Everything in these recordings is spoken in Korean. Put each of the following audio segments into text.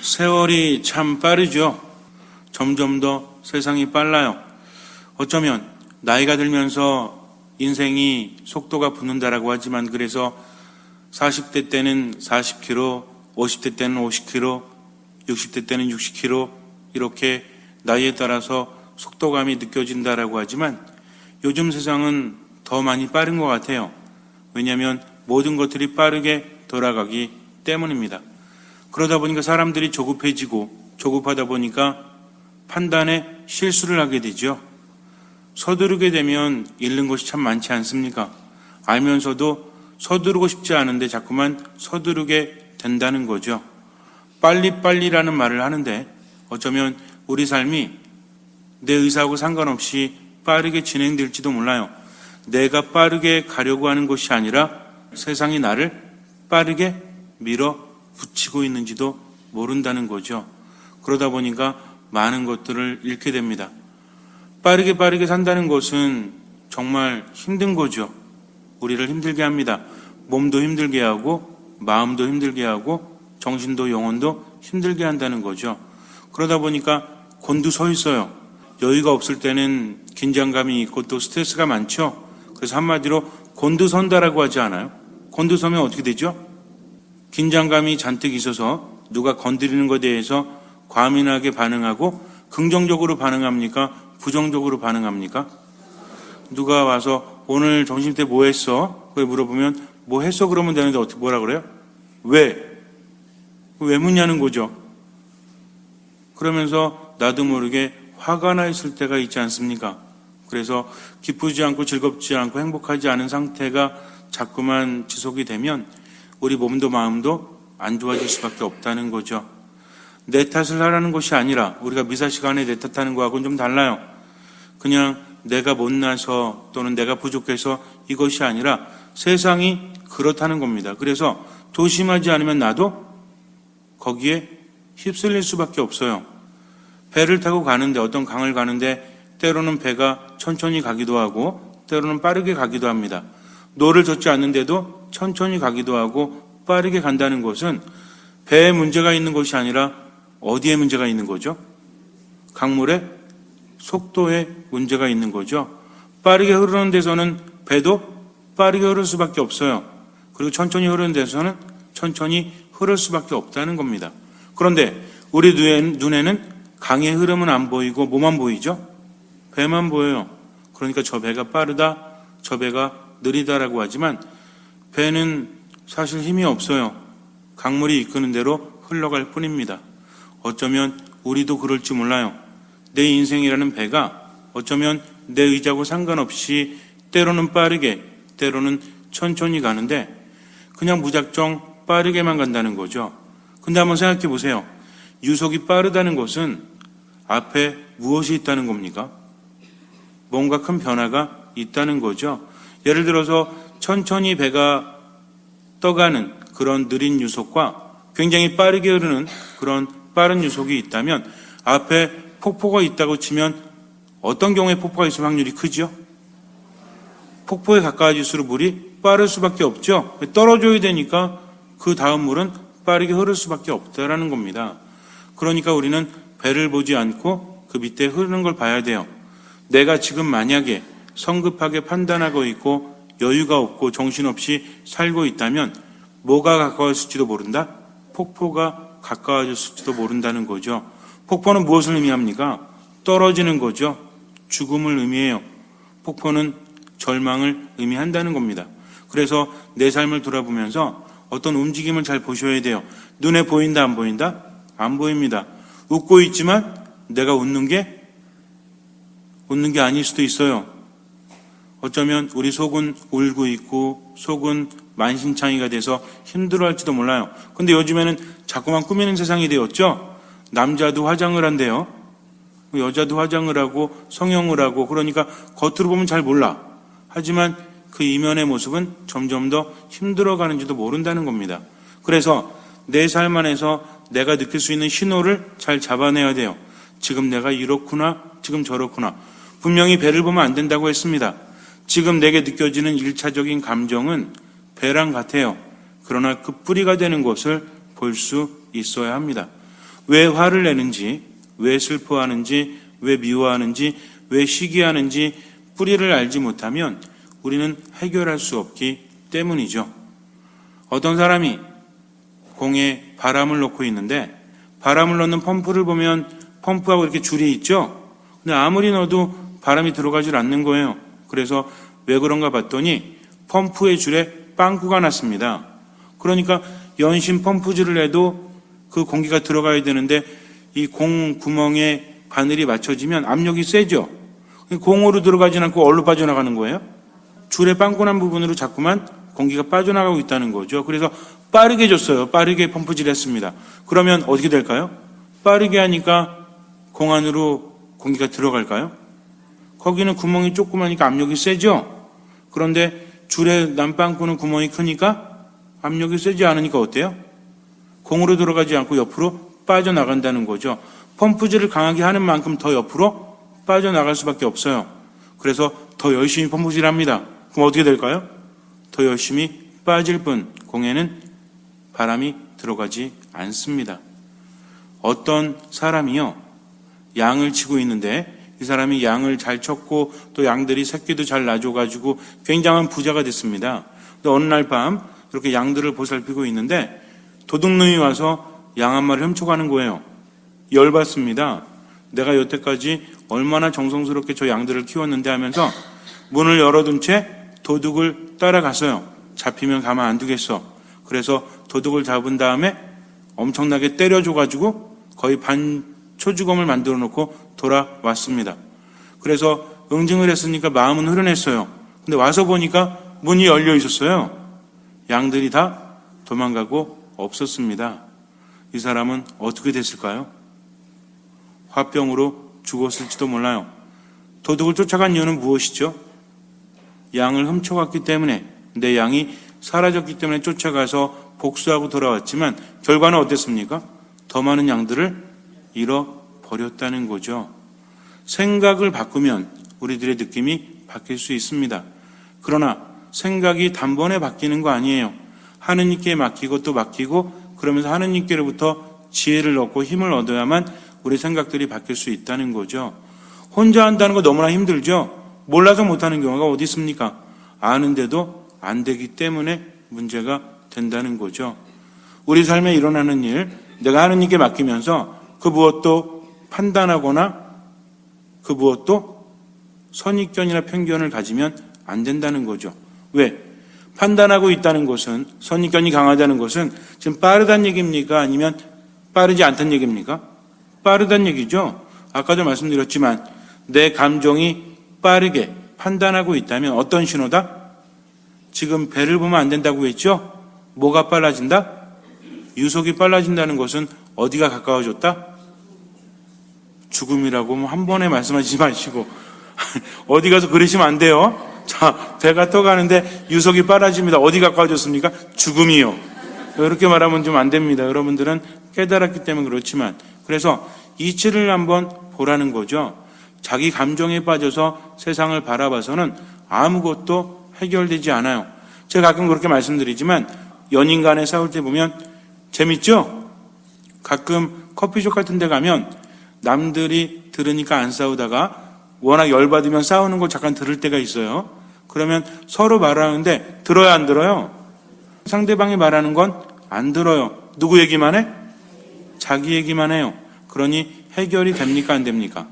세월이 참 빠르죠. 점점 더 세상이 빨라요. 어쩌면 나이가 들면서 인생이 속도가 붙는다라고 하지만 그래서 40대 때는 40km, 50대 때는 50km, 60대 때는 60km 이렇게 나이에 따라서 속도감이 느껴진다라고 하지만 요즘 세상은 더 많이 빠른 것 같아요. 왜냐하면 모든 것들이 빠르게 돌아가기 때문입니다. 그러다 보니까 사람들이 조급해지고 조급하다 보니까 판단에 실수를 하게 되죠. 서두르게 되면 잃는 것이 참 많지 않습니까? 알면서도 서두르고 싶지 않은데 자꾸만 서두르게 된다는 거죠. 빨리빨리라는 말을 하는데 어쩌면 우리 삶이 내 의사하고 상관없이 빠르게 진행될지도 몰라요. 내가 빠르게 가려고 하는 것이 아니라 세상이 나를 빠르게 밀어붙이고 있는지도 모른다는 거죠. 그러다 보니까 많은 것들을 잃게 됩니다. 빠르게 산다는 것은 정말 힘든 거죠. 우리를 힘들게 합니다. 몸도 힘들게 하고 마음도 힘들게 하고 정신도 영혼도 힘들게 한다는 거죠. 그러다 보니까 곤두서 있어요. 여유가 없을 때는 긴장감이 있고 또 스트레스가 많죠. 그래서 한마디로 곤두선다라고 하지 않아요? 곤두서면 어떻게 되죠? 긴장감이 잔뜩 있어서 누가 건드리는 것에 대해서 과민하게 반응하고 긍정적으로 반응합니까? 부정적으로 반응합니까? 누가 와서 오늘 점심때 뭐 했어? 그걸 물어보면 뭐 했어? 그러면 되는데 어떻게 뭐라 그래요? 왜 묻냐는 거죠. 그러면서 나도 모르게 화가 나 있을 때가 있지 않습니까? 그래서 기쁘지 않고 즐겁지 않고 행복하지 않은 상태가 자꾸만 지속이 되면 우리 몸도 마음도 안 좋아질 수밖에 없다는 거죠. 내 탓을 하라는 것이 아니라 우리가 미사 시간에 내 탓하는 거하고는 좀 달라요. 그냥 내가 못나서 또는 내가 부족해서 이것이 아니라 세상이 그렇다는 겁니다. 그래서 조심하지 않으면 나도 거기에 휩쓸릴 수밖에 없어요. 배를 타고 가는데 어떤 강을 가는데 때로는 배가 천천히 가기도 하고 때로는 빠르게 가기도 합니다. 노를 젓지 않는데도 천천히 가기도 하고 빠르게 간다는 것은 배에 문제가 있는 것이 아니라 어디에 문제가 있는 거죠? 강물의 속도에 문제가 있는 거죠. 빠르게 흐르는 데서는 배도 빠르게 흐를 수밖에 없어요. 그리고 천천히 흐르는 데서는 천천히 흐를 수밖에 없다는 겁니다. 그런데 우리 눈에는 강의 흐름은 안 보이고 뭐만 보이죠? 배만 보여요. 그러니까 저 배가 빠르다, 저 배가 느리다라고 하지만 배는 사실 힘이 없어요. 강물이 이끄는 대로 흘러갈 뿐입니다. 어쩌면 우리도 그럴지 몰라요. 내 인생이라는 배가 어쩌면 내 의지하고 상관없이 때로는 빠르게, 때로는 천천히 가는데 그냥 무작정 빠르게만 간다는 거죠. 근데 한번 생각해 보세요. 유속이 빠르다는 것은 앞에 무엇이 있다는 겁니까? 뭔가 큰 변화가 있다는 거죠. 예를 들어서 천천히 배가 떠가는 그런 느린 유속과 굉장히 빠르게 흐르는 그런 빠른 유속이 있다면 앞에 폭포가 있다고 치면 어떤 경우에 폭포가 있을 확률이 크죠? 폭포에 가까워질수록 물이 빠를 수밖에 없죠. 떨어져야 되니까 그 다음 물은 빠르게 흐를 수밖에 없다라는 겁니다. 그러니까 우리는 배를 보지 않고 그 밑에 흐르는 걸 봐야 돼요. 내가 지금 만약에 성급하게 판단하고 있고 여유가 없고 정신없이 살고 있다면 뭐가 가까웠을지도 모른다? 폭포가 가까워졌을지도 모른다는 거죠. 폭포는 무엇을 의미합니까? 떨어지는 거죠. 죽음을 의미해요. 폭포는 절망을 의미한다는 겁니다. 그래서 내 삶을 돌아보면서 어떤 움직임을 잘 보셔야 돼요. 눈에 보인다 안 보인다? 안 보입니다. 웃고 있지만 내가 웃는 게 아닐 수도 있어요. 어쩌면 우리 속은 울고 있고 속은 만신창이가 돼서 힘들어할지도 몰라요. 근데 요즘에는 자꾸만 꾸미는 세상이 되었죠. 남자도 화장을 한대요. 여자도 화장을 하고 성형을 하고 그러니까 겉으로 보면 잘 몰라. 하지만 그 이면의 모습은 점점 더 힘들어가는지도 모른다는 겁니다. 그래서 내 삶 안에서 내가 느낄 수 있는 신호를 잘 잡아내야 돼요. 지금 내가 이렇구나, 지금 저렇구나. 분명히 배를 보면 안 된다고 했습니다. 지금 내게 느껴지는 1차적인 감정은 배랑 같아요. 그러나 그 뿌리가 되는 것을 볼 수 있어야 합니다. 왜 화를 내는지, 왜 슬퍼하는지, 왜 미워하는지, 왜 시기하는지 뿌리를 알지 못하면 우리는 해결할 수 없기 때문이죠. 어떤 사람이 공에 바람을 넣고 있는데 바람을 넣는 펌프를 보면 펌프하고 이렇게 줄이 있죠. 근데 아무리 넣어도 바람이 들어가질 않는 거예요. 그래서 왜 그런가 봤더니 펌프의 줄에 빵꾸가 났습니다. 그러니까 연신 펌프질을 해도 그 공기가 들어가야 되는데 이 공 구멍에 바늘이 맞춰지면 압력이 세죠. 공으로 들어가지 않고 얼로 빠져나가는 거예요. 줄에 빵꾸 난 부분으로 자꾸만 공기가 빠져나가고 있다는 거죠. 그래서 빠르게 줬어요. 빠르게 펌프질 했습니다. 그러면 어떻게 될까요? 빠르게 하니까 공 안으로 공기가 들어갈까요? 거기는 구멍이 조그마니까 압력이 세죠. 그런데 줄에 난 빵꾸는 구멍이 크니까 압력이 세지 않으니까 어때요? 공으로 들어가지 않고 옆으로 빠져나간다는 거죠. 펌프질을 강하게 하는 만큼 더 옆으로 빠져나갈 수밖에 없어요. 그래서 더 열심히 펌프질합니다. 그럼 어떻게 될까요? 더 열심히 빠질 뿐 공에는 바람이 들어가지 않습니다. 어떤 사람이요, 양을 치고 있는데 이 사람이 양을 잘 쳤고 또 양들이 새끼도 잘 낳아줘가지고 굉장한 부자가 됐습니다. 근데 어느 날 밤 이렇게 양들을 보살피고 있는데 도둑놈이 와서 양 한 마리를 훔쳐가는 거예요. 열받습니다. 내가 여태까지 얼마나 정성스럽게 저 양들을 키웠는데 하면서 문을 열어둔 채 도둑을 따라갔어요. 잡히면 가만 안 두겠어. 그래서 도둑을 잡은 다음에 엄청나게 때려줘가지고 거의 반초주검을 만들어 놓고 돌아왔습니다. 그래서 응징을 했으니까 마음은 후련했어요. 근데 와서 보니까 문이 열려 있었어요. 양들이 다 도망가고 없었습니다. 이 사람은 어떻게 됐을까요? 화병으로 죽었을지도 몰라요. 도둑을 쫓아간 이유는 무엇이죠? 양을 훔쳐갔기 때문에, 내 양이 사라졌기 때문에 쫓아가서 복수하고 돌아왔지만 결과는 어땠습니까? 더 많은 양들을 잃어버렸다는 거죠. 생각을 바꾸면 우리들의 느낌이 바뀔 수 있습니다. 그러나 생각이 단번에 바뀌는 거 아니에요. 하느님께 맡기고 또 맡기고 그러면서 하느님께로부터 지혜를 얻고 힘을 얻어야만 우리 생각들이 바뀔 수 있다는 거죠. 혼자 한다는 거 너무나 힘들죠. 몰라서 못하는 경우가 어디 있습니까? 아는데도 안 되기 때문에 문제가 된다는 거죠. 우리 삶에 일어나는 일, 내가 하느님께 맡기면서 그 무엇도 판단하거나 그 무엇도 선입견이나 편견을 가지면 안 된다는 거죠. 왜? 판단하고 있다는 것은, 선입견이 강하다는 것은 지금 빠르다는 얘기입니까? 아니면 빠르지 않다는 얘기입니까? 빠르다는 얘기죠. 아까도 말씀드렸지만 내 감정이 빠르게 판단하고 있다면 어떤 신호다? 지금 배를 보면 안 된다고 했죠? 뭐가 빨라진다? 유속이 빨라진다는 것은 어디가 가까워졌다? 죽음이라고 뭐 한 번에 말씀하시지 마시고 어디 가서 그러시면 안 돼요. 자, 배가 떠가는데 유속이 빨라집니다. 어디 가까워졌습니까? 죽음이요. 이렇게 말하면 좀 안 됩니다. 여러분들은 깨달았기 때문에 그렇지만, 그래서 이치를 한번 보라는 거죠. 자기 감정에 빠져서 세상을 바라봐서는 아무것도 해결되지 않아요. 제가 가끔 그렇게 말씀드리지만 연인 간에 싸울 때 보면 재밌죠? 가끔 커피숍 같은 데 가면 남들이 들으니까 안 싸우다가 워낙 열받으면 싸우는 걸 잠깐 들을 때가 있어요. 그러면 서로 말하는데 들어야 안 들어요? 상대방이 말하는 건 안 들어요. 누구 얘기만 해? 자기 얘기만 해요. 그러니 해결이 됩니까? 안 됩니까?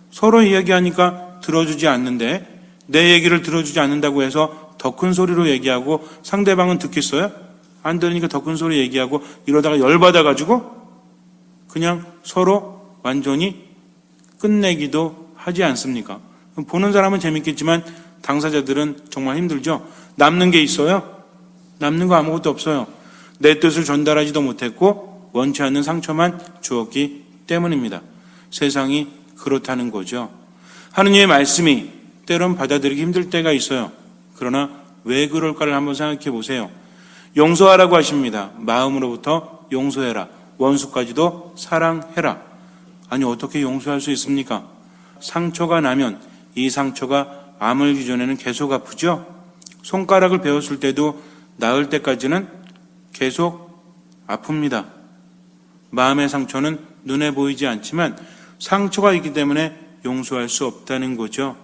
서로 이야기하니까 들어주지 않는데 내 얘기를 들어주지 않는다고 해서 더 큰 소리로 얘기하고 상대방은 듣겠어요? 안 들으니까 더 큰 소리 얘기하고 이러다가 열받아가지고 그냥 서로 완전히 끝내기도 하지 않습니까? 보는 사람은 재밌겠지만 당사자들은 정말 힘들죠. 남는 게 있어요? 남는 거 아무것도 없어요. 내 뜻을 전달하지도 못했고 원치 않는 상처만 주었기 때문입니다. 세상이 그렇다는 거죠. 하느님의 말씀이 때론 받아들이기 힘들 때가 있어요. 그러나 왜 그럴까를 한번 생각해 보세요. 용서하라고 하십니다. 마음으로부터 용서해라. 원수까지도 사랑해라. 아니 어떻게 용서할 수 있습니까? 상처가 나면 이 상처가 아물기 전에는 계속 아프죠? 손가락을 베었을 때도 나을 때까지는 계속 아픕니다. 마음의 상처는 눈에 보이지 않지만 상처가 있기 때문에 용서할 수 없다는 거죠.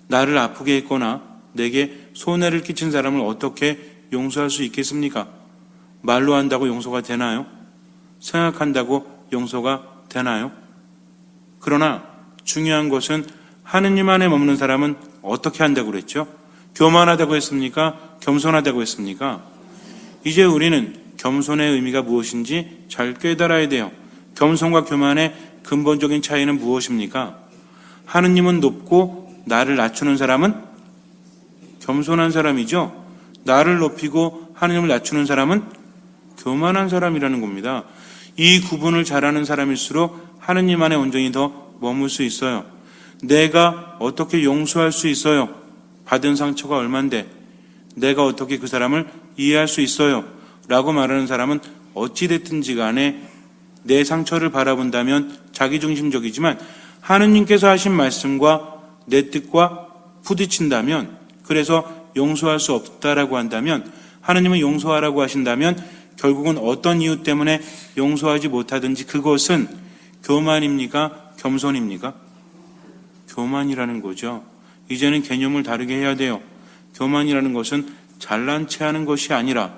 나를 아프게 했거나 내게 손해를 끼친 사람을 어떻게 용서할 수 있겠습니까? 말로 한다고 용서가 되나요? 생각한다고 용서가 되나요? 그러나 중요한 것은 하느님 안에 머무는 사람은 어떻게 한다고 그랬죠? 교만하다고 했습니까? 겸손하다고 했습니까? 이제 우리는 겸손의 의미가 무엇인지 잘 깨달아야 돼요. 겸손과 교만의 근본적인 차이는 무엇입니까? 하느님은 높고 나를 낮추는 사람은 겸손한 사람이죠. 나를 높이고 하느님을 낮추는 사람은 교만한 사람이라는 겁니다. 이 구분을 잘하는 사람일수록 하느님 안에 온전히 더 머물 수 있어요. 내가 어떻게 용서할 수 있어요? 받은 상처가 얼만데 내가 어떻게 그 사람을 이해할 수 있어요? 라고 말하는 사람은 어찌됐든지 간에 내 상처를 바라본다면 자기중심적이지만 하느님께서 하신 말씀과 내 뜻과 부딪힌다면, 그래서 용서할 수 없다라고 한다면, 하느님은 용서하라고 하신다면 결국은 어떤 이유 때문에 용서하지 못하든지 그것은 교만입니까? 겸손입니까? 교만이라는 거죠. 이제는 개념을 다르게 해야 돼요. 교만이라는 것은 잘난 체 하는 것이 아니라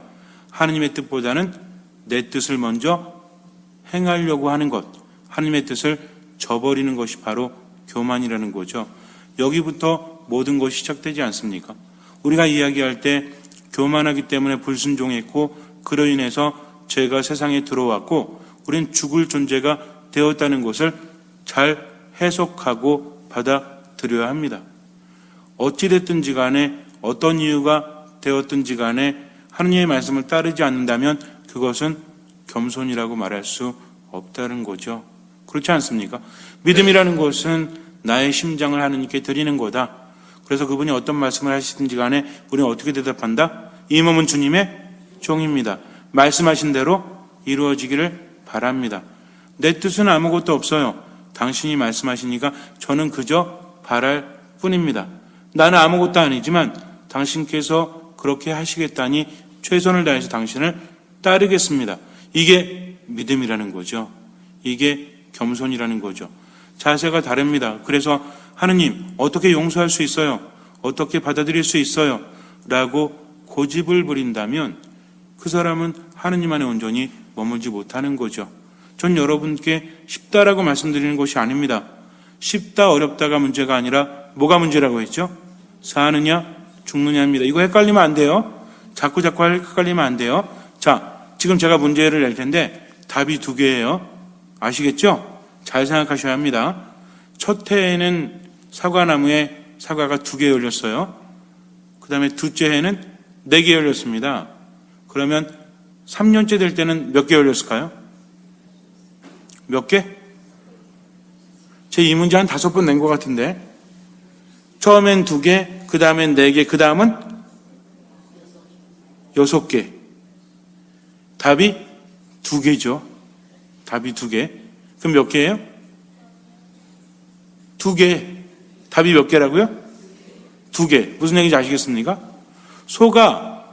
하느님의 뜻보다는 내 뜻을 먼저 행하려고 하는 것, 하느님의 뜻을 저버리는 것이 바로 교만이라는 거죠. 여기부터 모든 것이 시작되지 않습니까? 우리가 이야기할 때 교만하기 때문에 불순종했고 그로 인해서 죄가 세상에 들어왔고 우린 죽을 존재가 되었다는 것을 잘 해석하고 받아들여야 합니다. 어찌됐든지 간에 어떤 이유가 되었든지 간에 하느님의 말씀을 따르지 않는다면 그것은 겸손이라고 말할 수 없다는 거죠. 그렇지 않습니까? 믿음이라는 것은 나의 심장을 하느님께 드리는 거다. 그래서 그분이 어떤 말씀을 하시든지 간에 우리는 어떻게 대답한다? 이 몸은 주님의 종입니다. 말씀하신 대로 이루어지기를 바랍니다. 내 뜻은 아무것도 없어요. 당신이 말씀하시니까 저는 그저 바랄 뿐입니다. 나는 아무것도 아니지만 당신께서 그렇게 하시겠다니 최선을 다해서 당신을 따르겠습니다. 이게 믿음이라는 거죠. 이게 겸손이라는 거죠. 자세가 다릅니다. 그래서 하느님 어떻게 용서할 수 있어요? 어떻게 받아들일 수 있어요? 라고 고집을 부린다면 그 사람은 하느님 안에 온전히 머물지 못하는 거죠. 전 여러분께 쉽다라고 말씀드리는 것이 아닙니다. 쉽다 어렵다가 문제가 아니라 뭐가 문제라고 했죠? 사느냐 죽느냐입니다. 이거 헷갈리면 안 돼요. 자꾸 헷갈리면 안 돼요. 자, 지금 제가 문제를 낼 텐데 답이 두 개예요. 아시겠죠? 잘 생각하셔야 합니다. 첫 해에는 사과나무에 사과가 2개 열렸어요. 그 다음에 둘째 해는 4개 열렸습니다. 그러면 3년째 될 때는 몇 개 열렸을까요? 몇 개? 제 이 문제 한 5번 낸 것 같은데 처음엔 2개, 그 다음엔 4개, 그 다음은 6개. 답이 2개죠. 답이 2개. 그럼 몇 개예요? 2개. 답이 몇 개라고요? 2개. 무슨 얘기인지 아시겠습니까? 소가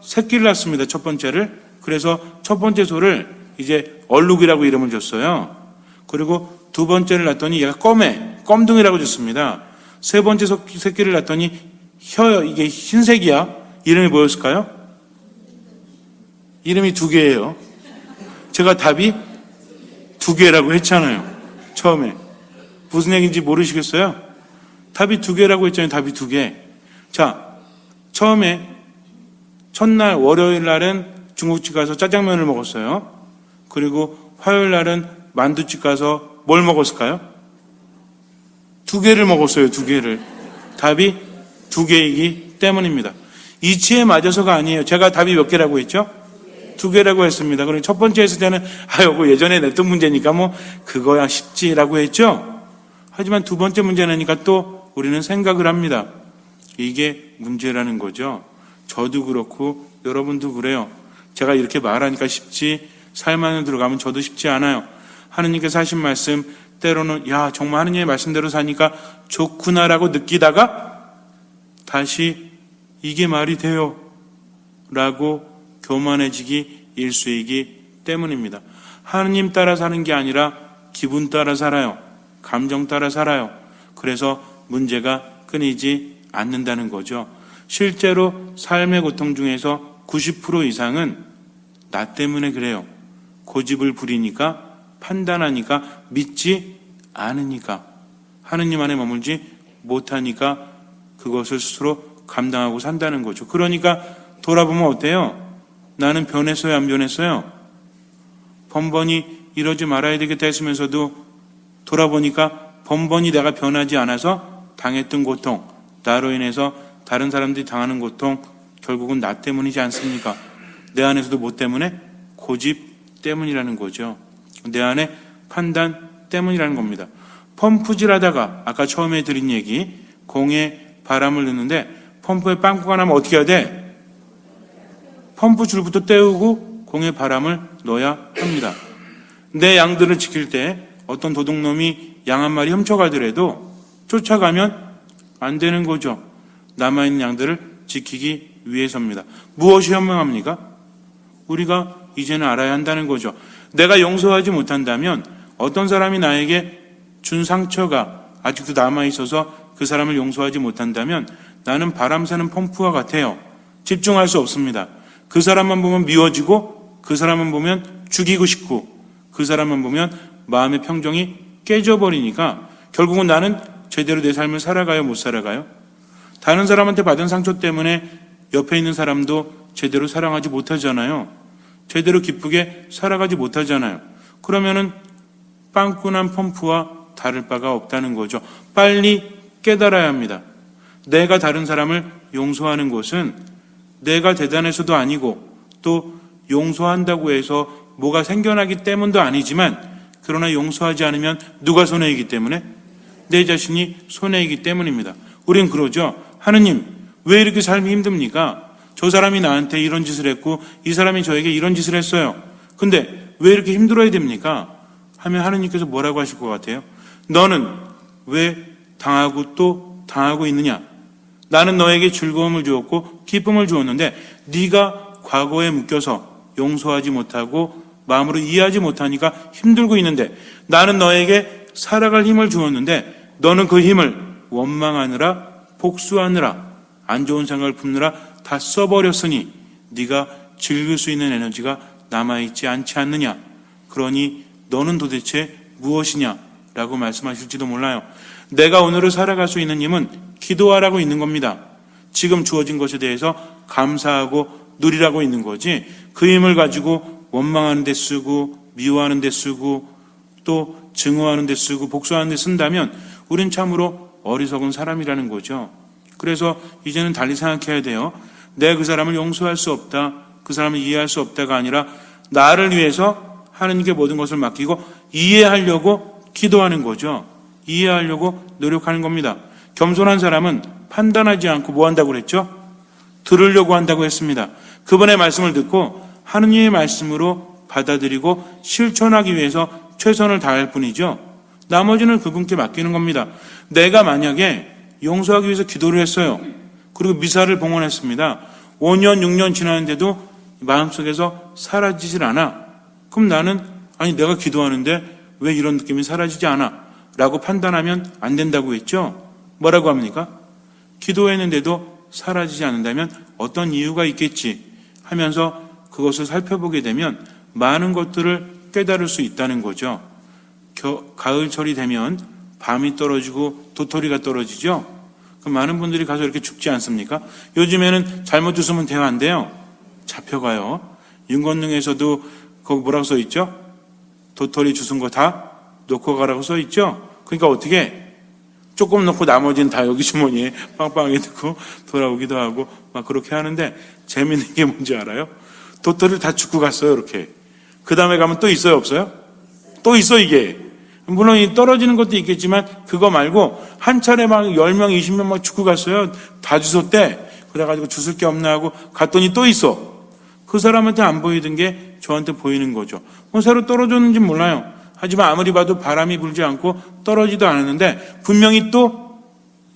새끼를 낳습니다. 첫 번째를. 그래서 첫 번째 소를 이제 얼룩이라고 이름을 줬어요. 그리고 두 번째를 낳았더니 얘가 껌둥이라고 줬습니다. 세 번째 새끼를 낳았더니 이게 흰색이야. 이름이 뭐였을까요? 이름이 2개예요. 제가 답이 2개라고 했잖아요. 처음에. 무슨 얘기인지 모르시겠어요? 답이 2개라고 했잖아요. 답이 2개. 자, 처음에 첫날 월요일 날은 중국집 가서 짜장면을 먹었어요. 그리고 화요일 날은 만두집 가서 뭘 먹었을까요? 2개를 먹었어요. 2개를. 답이 2개이기 때문입니다. 이치에 맞아서가 아니에요. 제가 답이 몇 개라고 했죠? 2개라고 했습니다. 그럼 첫 번째 했을 때는 이거 예전에 냈던 문제니까 그거야 쉽지라고 했죠? 하지만 두 번째 문제 내니까 또 우리는 생각을 합니다. 이게 문제라는 거죠. 저도 그렇고 여러분도 그래요. 제가 이렇게 말하니까 쉽지 삶 안에 들어가면 저도 쉽지 않아요. 하느님께서 하신 말씀 때로는 정말 하느님의 말씀대로 사니까 좋구나라고 느끼다가 다시 이게 말이 돼요 라고 교만해지기 일쑤이기 때문입니다. 하느님 따라 사는 게 아니라 기분 따라 살아요. 감정 따라 살아요. 그래서 문제가 끊이지 않는다는 거죠. 실제로 삶의 고통 중에서 90% 이상은 나 때문에 그래요. 고집을 부리니까, 판단하니까, 믿지 않으니까, 하느님 안에 머물지 못하니까 그것을 스스로 감당하고 산다는 거죠. 그러니까 돌아보면 어때요? 나는 변했어요, 안 변했어요? 번번이 이러지 말아야 되겠다 했으면서도 돌아보니까 번번이 내가 변하지 않아서 당했던 고통, 나로 인해서 다른 사람들이 당하는 고통, 결국은 나 때문이지 않습니까? 내 안에서도 뭐 때문에? 고집 때문이라는 거죠. 내 안에 판단 때문이라는 겁니다. 펌프질 하다가 아까 처음에 드린 얘기, 공에 바람을 넣는데 펌프에 빵꾸가 나면 어떻게 해야 돼? 펌프 줄부터 떼우고 공에 바람을 넣어야 합니다. 내 양들을 지킬 때 어떤 도둑놈이 양 한 마리 훔쳐가더라도 쫓아가면 안 되는 거죠. 남아있는 양들을 지키기 위해서입니다. 무엇이 현명합니까? 우리가 이제는 알아야 한다는 거죠. 내가 용서하지 못한다면 어떤 사람이 나에게 준 상처가 아직도 남아있어서 그 사람을 용서하지 못한다면 나는 바람 새는 펌프와 같아요. 집중할 수 없습니다. 그 사람만 보면 미워지고, 그 사람만 보면 죽이고 싶고, 그 사람만 보면 마음의 평정이 깨져버리니까 결국은 나는 제대로 내 삶을 살아가요, 못 살아가요? 다른 사람한테 받은 상처 때문에 옆에 있는 사람도 제대로 사랑하지 못하잖아요. 제대로 기쁘게 살아가지 못하잖아요. 그러면은 빵꾸난 펌프와 다를 바가 없다는 거죠. 빨리 깨달아야 합니다. 내가 다른 사람을 용서하는 것은 내가 대단해서도 아니고 또 용서한다고 해서 뭐가 생겨나기 때문도 아니지만, 그러나 용서하지 않으면 누가 손해이기 때문에? 내 자신이 손해이기 때문입니다. 우린 그러죠. 하느님, 왜 이렇게 삶이 힘듭니까? 저 사람이 나한테 이런 짓을 했고 이 사람이 저에게 이런 짓을 했어요. 근데 왜 이렇게 힘들어야 됩니까? 하면 하느님께서 뭐라고 하실 것 같아요? 너는 왜 당하고 또 당하고 있느냐? 나는 너에게 즐거움을 주었고 기쁨을 주었는데 네가 과거에 묶여서 용서하지 못하고 마음으로 이해하지 못하니까 힘들고 있는데, 나는 너에게 살아갈 힘을 주었는데 너는 그 힘을 원망하느라, 복수하느라, 안 좋은 생각을 품느라 다 써버렸으니 네가 즐길 수 있는 에너지가 남아있지 않지 않느냐? 그러니 너는 도대체 무엇이냐? 라고 말씀하실지도 몰라요. 내가 오늘을 살아갈 수 있는 힘은 기도하라고 있는 겁니다. 지금 주어진 것에 대해서 감사하고 누리라고 있는 거지, 그 힘을 가지고 원망하는 데 쓰고 미워하는 데 쓰고 또 증오하는 데 쓰고 복수하는 데 쓴다면 우린 참으로 어리석은 사람이라는 거죠. 그래서 이제는 달리 생각해야 돼요. 내가 그 사람을 용서할 수 없다, 그 사람을 이해할 수 없다가 아니라 나를 위해서 하느님께 모든 것을 맡기고 이해하려고 기도하는 거죠. 이해하려고 노력하는 겁니다. 겸손한 사람은 판단하지 않고 뭐 한다고 그랬죠? 들으려고 한다고 했습니다. 그분의 말씀을 듣고 하느님의 말씀으로 받아들이고 실천하기 위해서 최선을 다할 뿐이죠. 나머지는 그분께 맡기는 겁니다. 내가 만약에 용서하기 위해서 기도를 했어요. 그리고 미사를 봉헌했습니다. 5년, 6년 지났는데도 마음속에서 사라지질 않아. 그럼 나는 내가 기도하는데 왜 이런 느낌이 사라지지 않아? 라고 판단하면 안 된다고 했죠. 뭐라고 합니까? 기도했는데도 사라지지 않는다면 어떤 이유가 있겠지 하면서 그것을 살펴보게 되면 많은 것들을 깨달을 수 있다는 거죠. 가을철이 되면 밤이 떨어지고 도토리가 떨어지죠. 그럼 많은 분들이 가서 이렇게 죽지 않습니까? 요즘에는 잘못 주스면 대화 안 돼요. 잡혀가요. 윤건능에서도 거기 뭐라고 써 있죠? 도토리 주순 거 다 놓고 가라고 써 있죠. 그러니까 어떻게 조금 놓고 나머지는 다 여기 주머니에 빵빵하게 넣고 돌아오기도 하고 막 그렇게 하는데, 재밌는 게 뭔지 알아요? 도토리를 다 줍고 갔어요. 이렇게. 그 다음에 가면 또 있어요, 없어요? 또 있어. 이게 물론 떨어지는 것도 있겠지만 그거 말고 한 차례 막 10명 20명 막 줍고 갔어요. 다 주웠대. 그래가지고 주술 게 없나 하고 갔더니 또 있어. 그 사람한테 안 보이던 게 저한테 보이는 거죠. 새로 떨어졌는지 몰라요. 하지만 아무리 봐도 바람이 불지 않고 떨어지도 않았는데 분명히 또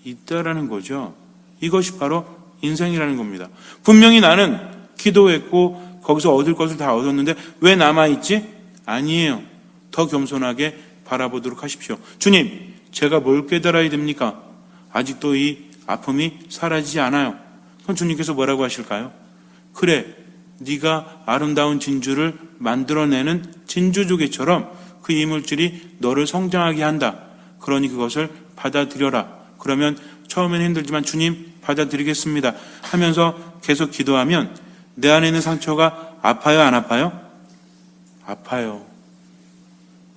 있다라는 거죠. 이것이 바로 인생이라는 겁니다. 분명히 나는 기도했고 거기서 얻을 것을 다 얻었는데 왜 남아있지? 아니에요. 더 겸손하게 바라보도록 하십시오. 주님, 제가 뭘 깨달아야 됩니까? 아직도 이 아픔이 사라지지 않아요. 그럼 주님께서 뭐라고 하실까요? 그래, 네가 아름다운 진주를 만들어내는 진주조개처럼 그 이물질이 너를 성장하게 한다. 그러니 그것을 받아들여라. 그러면 처음에는 힘들지만 주님 받아들이겠습니다 하면서 계속 기도하면 내 안에 있는 상처가 아파요, 안 아파요? 아파요.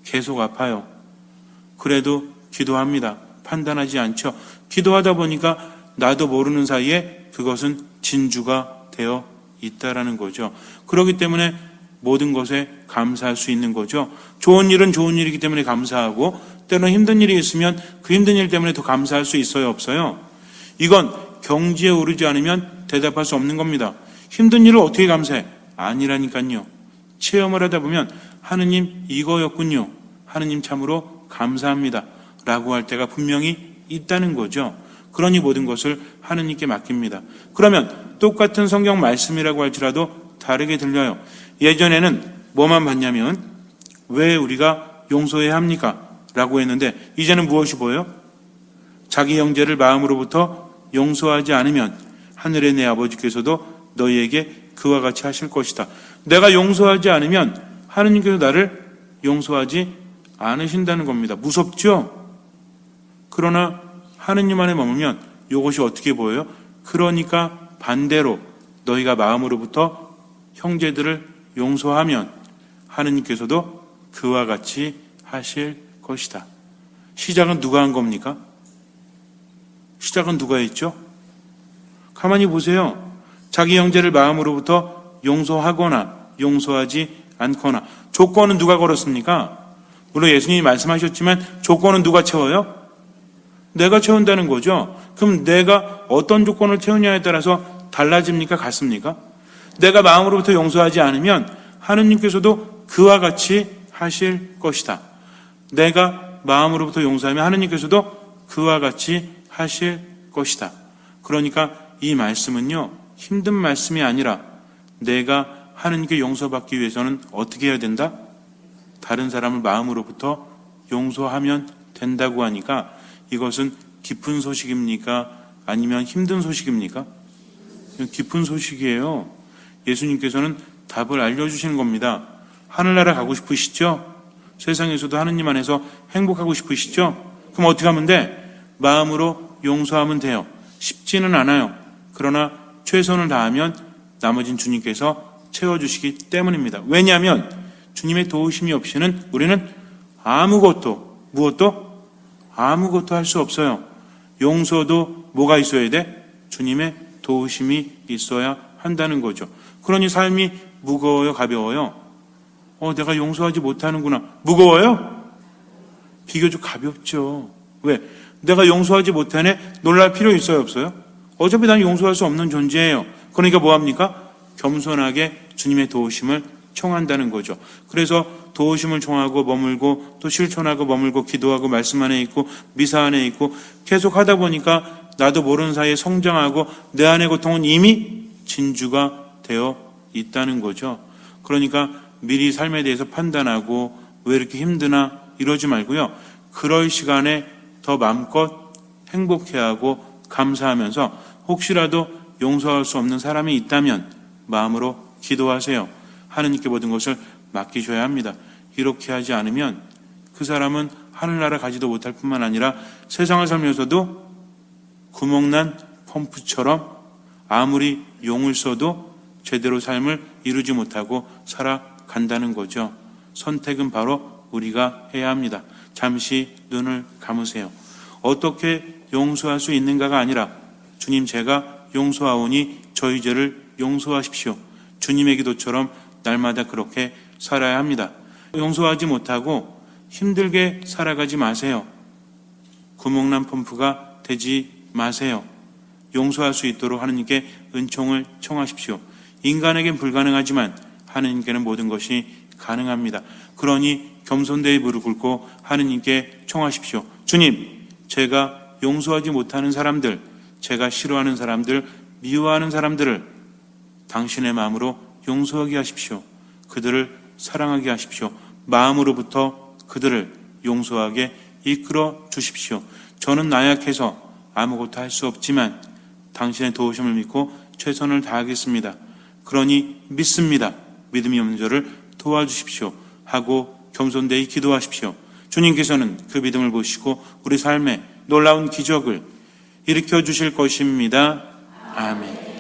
계속 아파요. 그래도 기도합니다. 판단하지 않죠. 기도하다 보니까 나도 모르는 사이에 그것은 진주가 되어 있다라는 거죠. 그렇기 때문에 모든 것에 감사할 수 있는 거죠. 좋은 일은 좋은 일이기 때문에 감사하고 때로는 힘든 일이 있으면 그 힘든 일 때문에 더 감사할 수 있어요, 없어요? 이건 경지에 오르지 않으면 대답할 수 없는 겁니다. 힘든 일을 어떻게 감사해? 아니라니까요. 체험을 하다 보면 하느님 이거였군요. 하느님 참으로 감사합니다. 라고 할 때가 분명히 있다는 거죠. 그러니 모든 것을 하느님께 맡깁니다. 그러면 똑같은 성경 말씀이라고 할지라도 다르게 들려요. 예전에는 뭐만 봤냐면 왜 우리가 용서해야 합니까? 라고 했는데 이제는 무엇이 보여요? 자기 형제를 마음으로부터 용서하지 않으면 하늘의 내 아버지께서도 너희에게 그와 같이 하실 것이다. 내가 용서하지 않으면 하느님께서 나를 용서하지 않으신다는 겁니다. 무섭죠? 그러나 하느님 안에 머물면 이것이 어떻게 보여요? 그러니까 반대로 너희가 마음으로부터 형제들을 용서하면 하느님께서도 그와 같이 하실 것이다. 시작은 누가 한 겁니까? 시작은 누가 했죠? 가만히 보세요. 자기 형제를 마음으로부터 용서하거나 용서하지 않거나 조건은 누가 걸었습니까? 물론 예수님이 말씀하셨지만 조건은 누가 채워요? 내가 채운다는 거죠. 그럼 내가 어떤 조건을 채우냐에 따라서 달라집니까? 같습니까? 내가 마음으로부터 용서하지 않으면 하느님께서도 그와 같이 하실 것이다. 내가 마음으로부터 용서하면 하느님께서도 그와 같이 하실 것이다. 그러니까 이 말씀은요, 힘든 말씀이 아니라 내가 하느님께 용서받기 위해서는 어떻게 해야 된다? 다른 사람을 마음으로부터 용서하면 된다고 하니까 이것은 기쁜 소식입니까? 아니면 힘든 소식입니까? 기쁜 소식이에요. 예수님께서는 답을 알려주시는 겁니다. 하늘나라 가고 싶으시죠? 세상에서도 하느님 안에서 행복하고 싶으시죠? 그럼 어떻게 하면 돼? 마음으로 용서하면 돼요. 쉽지는 않아요. 그러나 최선을 다하면 나머진 주님께서 채워주시기 때문입니다. 왜냐하면 주님의 도우심이 없이는 우리는 무엇도 할 수 없어요. 용서도 뭐가 있어야 돼? 주님의 도우심이 있어야 한다는 거죠. 그러니 삶이 무거워요, 가벼워요? 내가 용서하지 못하는구나. 무거워요? 비교적 가볍죠. 왜? 내가 용서하지 못하네? 놀랄 필요 있어요, 없어요? 어차피 난 용서할 수 없는 존재예요. 그러니까 뭐합니까? 겸손하게 주님의 도우심을 청한다는 거죠. 그래서 도우심을 청하고 머물고 또 실천하고 머물고 기도하고 말씀 안에 있고 미사 안에 있고 계속 하다 보니까 나도 모르는 사이에 성장하고 내 안의 고통은 이미 진주가 되어 있다는 거죠. 그러니까 미리 삶에 대해서 판단하고 왜 이렇게 힘드나 이러지 말고요. 그럴 시간에 더 마음껏 행복해하고 감사하면서 혹시라도 용서할 수 없는 사람이 있다면 마음으로 기도하세요. 하느님께 모든 것을 맡기셔야 합니다. 이렇게 하지 않으면 그 사람은 하늘나라 가지도 못할 뿐만 아니라 세상을 살면서도 구멍난 펌프처럼 아무리 용을 써도 제대로 삶을 이루지 못하고 살아간다는 거죠. 선택은 바로 우리가 해야 합니다. 잠시 눈을 감으세요. 어떻게 용서할 수 있는가가 아니라 주님 제가 용서하오니 저희 죄를 용서하십시오. 주님의 기도처럼 날마다 그렇게 살아야 합니다. 용서하지 못하고 힘들게 살아가지 마세요. 구멍난 펌프가 되지 마세요. 용서할 수 있도록 하느님께 은총을 청하십시오. 인간에겐 불가능하지만 하느님께는 모든 것이 가능합니다. 그러니 겸손되이 무릎 꿇고 하느님께 청하십시오. 주님, 제가 용서하지 못하는 사람들, 제가 싫어하는 사람들, 미워하는 사람들을 당신의 마음으로 용서하게 하십시오. 그들을 사랑하게 하십시오. 마음으로부터 그들을 용서하게 이끌어 주십시오. 저는 나약해서 아무것도 할 수 없지만 당신의 도우심을 믿고 최선을 다하겠습니다. 그러니 믿습니다. 믿음이 없는 저를 도와주십시오 하고 겸손되이 기도하십시오. 주님께서는 그 믿음을 보시고 우리 삶에 놀라운 기적을 일으켜 주실 것입니다. 아멘.